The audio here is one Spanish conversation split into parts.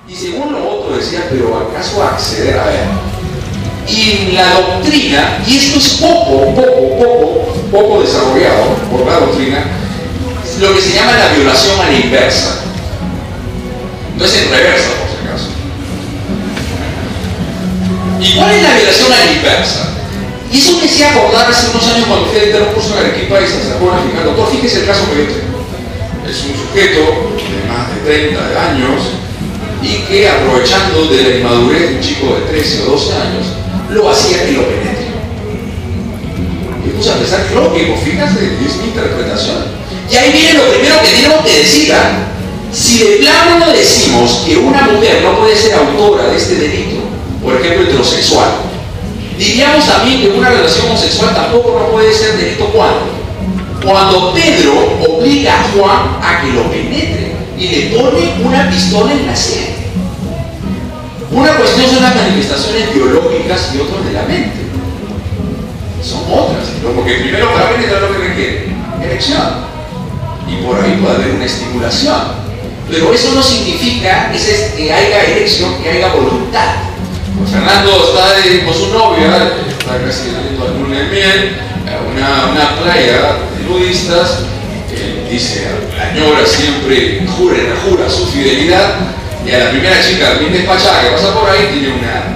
Y según lo otro decía, pero ¿acaso acceder a ver? Y la doctrina, y esto es poco desarrollado por la doctrina, lo que se llama la violación a la inversa. No es en reversa, por si acaso. ¿Y cuál es la violación a la inversa? Y eso me hacía acordar hace unos años cuando fui a editar un curso en Arequipa y se sacó una fija. Doctor, fíjese el caso que yo tengo. Es un sujeto de más de 30 años y que, aprovechando de la inmadurez de un chico de 13 o 12 años, lo hacía que lo penetre. Y puse a pensar, qué lógico, fíjate, es mi interpretación. Y ahí viene lo primero que tenemos que decir. Si de plano no decimos que una mujer no puede ser autora de este delito, por ejemplo, heterosexual, diríamos también que una relación homosexual tampoco no puede ser delito. Cuando Pedro obliga a Juan a que lo penetre y le pone una pistola en la sien. Una cuestión son las manifestaciones biológicas y otras de la mente. Son otras, porque primero para penetrar lo que requiere erección, y por ahí puede haber una estimulación, pero eso no significa que haya erección, que haya voluntad. Pues Fernando está con su novia, está casi yendo a luna de miel, a una playa de nudistas, dice, añora siempre, jura su fidelidad, y a la primera chica bien despachada que pasa por ahí tiene una...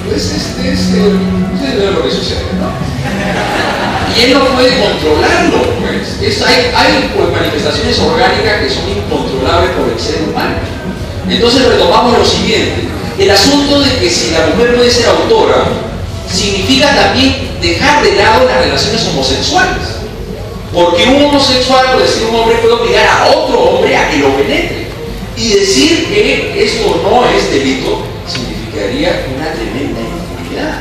Pues es lo que sucede, ¿no? Y él no puede controlarlo, pues. Hay pues, manifestaciones orgánicas que son incontrolables por el ser humano. Entonces retomamos lo siguiente. El asunto de que si la mujer puede ser autora significa también dejar de lado las relaciones homosexuales. Porque un homosexual, por decir un hombre, puede obligar a otro hombre a que lo penetre. Y decir que esto no es delito significaría una tremenda impunidad.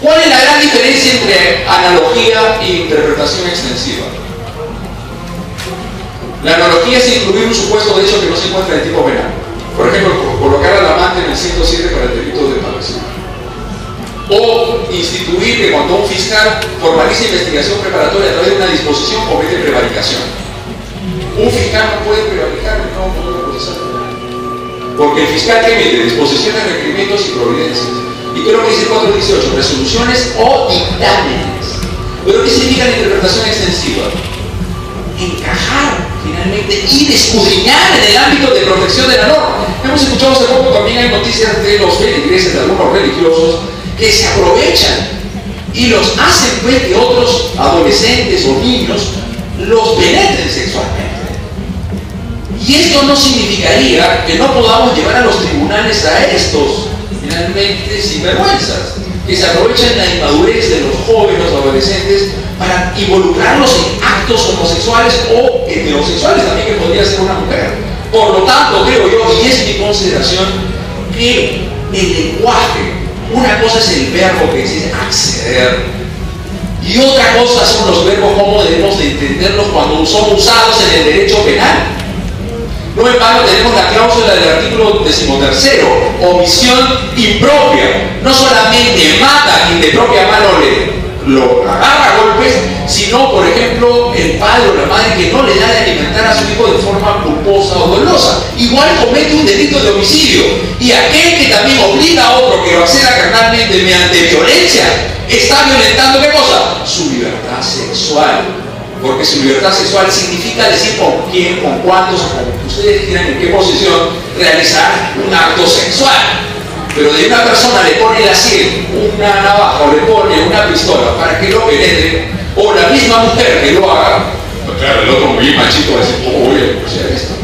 ¿Cuál es la gran diferencia entre analogía e interpretación extensiva? La analogía es incluir un supuesto de hecho que no se encuentra en el tipo penal. Por ejemplo, colocar al amante en el 107 para el delito de parricidio. O instituir que cuando un fiscal formaliza investigación preparatoria a través de una disposición comete prevaricación. Un fiscal no puede prevaricar, no puede procesar. Porque el fiscal que emite disposiciones, requerimientos y providencias. ¿Y qué es lo que dice el 418? Resoluciones o dictámenes. ¿Pero qué significa la interpretación extensiva? Encajar finalmente y escudriñar en el ámbito de protección de la norma. Hemos escuchado hace poco, también hay noticias de los feligreses, de algunos religiosos, que se aprovechan y los hacen pues que otros adolescentes o niños los penetren sexualmente. Y esto no significaría que no podamos llevar a los tribunales a estos finalmente sinvergüenzas que se aprovechan la inmadurez de los jóvenes o adolescentes para involucrarlos en actos homosexuales o heterosexuales, también que podría ser una mujer. Por lo tanto, creo yo, y es mi consideración, que el lenguaje, una cosa es el verbo que dice acceder, y otra cosa son los verbos, cómo debemos de entenderlos cuando son usados en el derecho penal. No en vano tenemos la cláusula del artículo 13, omisión impropia. No solamente mata a quien de propia mano lo agarra a golpes, sino, por ejemplo, el padre o la madre que no le da de alimentar a su hijo de forma culposa o dolosa. Igual comete un delito de homicidio. Y aquel que también obliga a otro que lo acceda carnalmente mediante violencia, está violentando ¿qué cosa? Su libertad sexual. Porque su libertad sexual significa decir con quién, con cuántos, con ustedes quieran en qué posición realizar un acto sexual. Pero de una persona le pone la sien, una navaja o le pone una pistola para que lo penetre, o la misma mujer que lo haga, pues claro, el otro muy machito va a decir, ¿cómo voy a denunciar esto?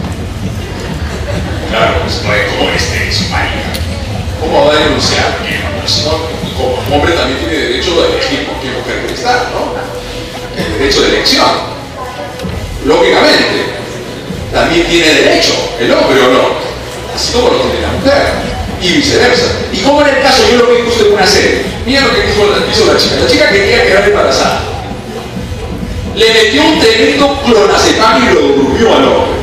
Claro, pues no es como es marica. ¿Cómo va a denunciar? Como hombre también tiene derecho a elegir con qué mujer quiere estar, ¿no? El derecho de elección. Lógicamente, también tiene derecho el hombre o no, así como lo tiene la mujer, y viceversa. Y como en el caso, yo lo vi justo en una serie, mira lo que hizo la chica. La chica quería quedar embarazada. Le metió un tremendo clonazepam y lo durmió al hombre.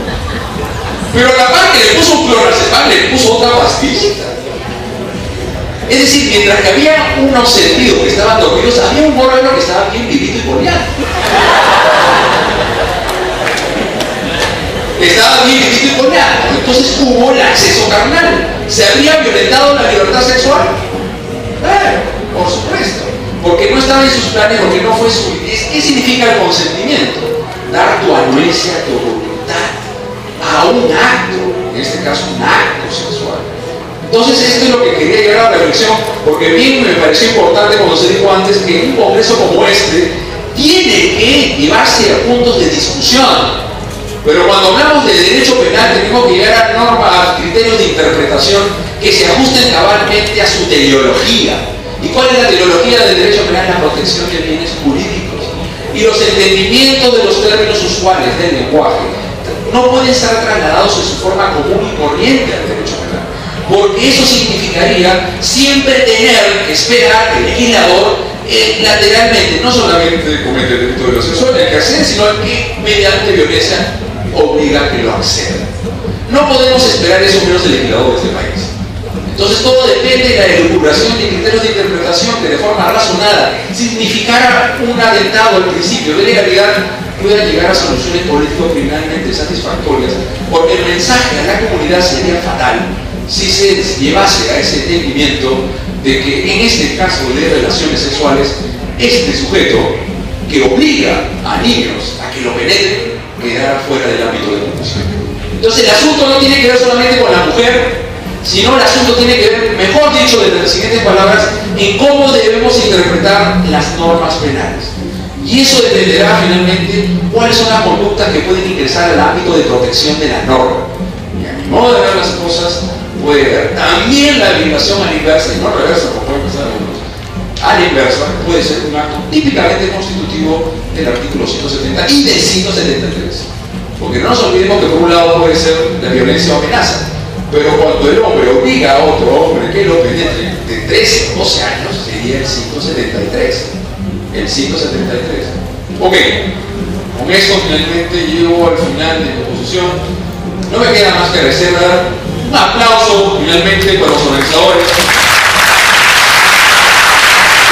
Pero a la par que le puso un clonazepam, le puso otra pastillita. Es decir, mientras que había unos sentidos que estaban dormidos, había un órgano que estaba bien vivito y boleado. estaba bien visto y coleado. Entonces hubo el acceso carnal. ¿Se habría violentado la libertad sexual? Por supuesto. Porque no estaba en sus planes, porque no fue su... ¿Qué significa el consentimiento? Dar tu anuencia, tu voluntad a un acto, en este caso un acto sexual. Entonces esto es lo que quería llegar a la reflexión, porque bien me pareció importante, como se dijo antes, que un congreso como este tiene que llevarse a puntos de discusión. Pero cuando hablamos de derecho penal tenemos que llegar a normas, a criterios de interpretación que se ajusten cabalmente a su teleología. ¿Y cuál es la teleología del derecho penal? La protección de bienes jurídicos. Y los entendimientos de los términos usuales del lenguaje no pueden estar trasladados en su forma común y corriente al derecho penal. Porque eso significaría siempre tener que esperar que el legislador lateralmente no solamente comete el delito de lo sexual, el que accede, sino el que mediante violencia obliga a que lo acceda. No podemos esperar eso menos del legislador de este país. Entonces todo depende de la elucubración de criterios de interpretación que de forma razonada significara un atentado al principio de legalidad, pueda llegar a soluciones político-criminalmente satisfactorias, porque el mensaje a la comunidad sería fatal si se llevase a ese entendimiento de que en este caso de relaciones sexuales, este sujeto que obliga a niños a que lo penetren quedara fuera del ámbito de condición. Entonces el asunto no tiene que ver solamente con la mujer, sino el asunto tiene que ver, mejor dicho, de las siguientes palabras, en cómo debemos interpretar las normas penales. Y eso dependerá finalmente cuáles son las conductas que pueden ingresar al ámbito de protección de la norma. Y a mi modo de ver las cosas, puede haber también la violación a la inversa, y no reversa, como pueden pensar algunos, a la inversa puede ser un acto típicamente constitutivo del artículo 170 y del 173. Porque no nos olvidemos que por un lado puede ser la violencia o amenaza, pero cuando el hombre obliga a otro hombre que lo penetre de 13 o 12 años, sería el 173. El 173. Ok, con esto finalmente llego al final de mi exposición. No me queda más que reservar un aplauso finalmente para los organizadores.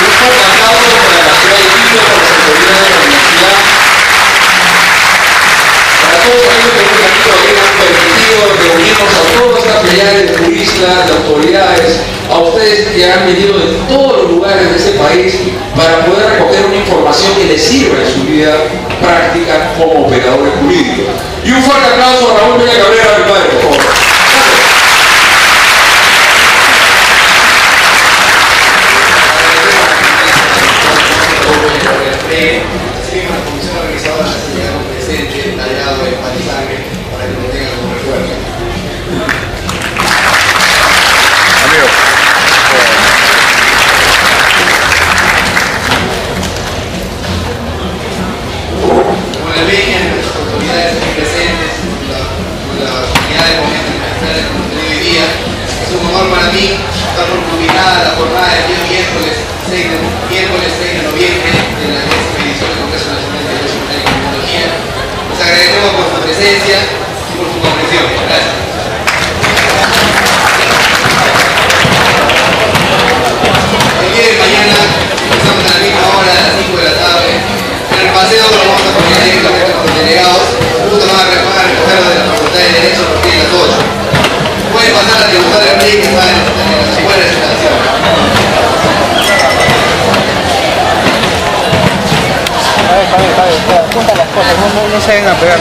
Un fuerte aplauso para la ciudad de Quito, para las autoridades de la universidad, para todos aquellos que hemos permitido reunirnos a toda esta playa de juristas, de autoridades, a ustedes que han venido de todos los lugares de este país para poder recoger una información que les sirva en su vida práctica como operadores jurídicos. Y un fuerte aplauso a Raúl Peña Cabrera, mi padre, por favor. La comisión organizadora se llega con presente, tallado en paisaje, para que lo tengan como recuerdo. Amigo. Como la veña, nuestras autoridades aquí presentes, con la comunidad de ponentes magistrales que hemos tenido hoy día, es un honor para mí dar por culminada la jornada del día miércoles 6 de noviembre de la 10ª edición del Congreso Nacional de Derecho Penal y Criminología. Les agradecemos por su presencia y por su comprensión. Gracias. El día de mañana empezamos a la misma hora, a las 5 de la tarde. En el paseo lo vamos a poner directamente con los delegados. Justo van a recogerlo de la Facultad de Derecho a partir de las 8. Pueden pasar a degustar el break que está en las buenas instalaciones. Junta las cosas, no se vengan a pegar.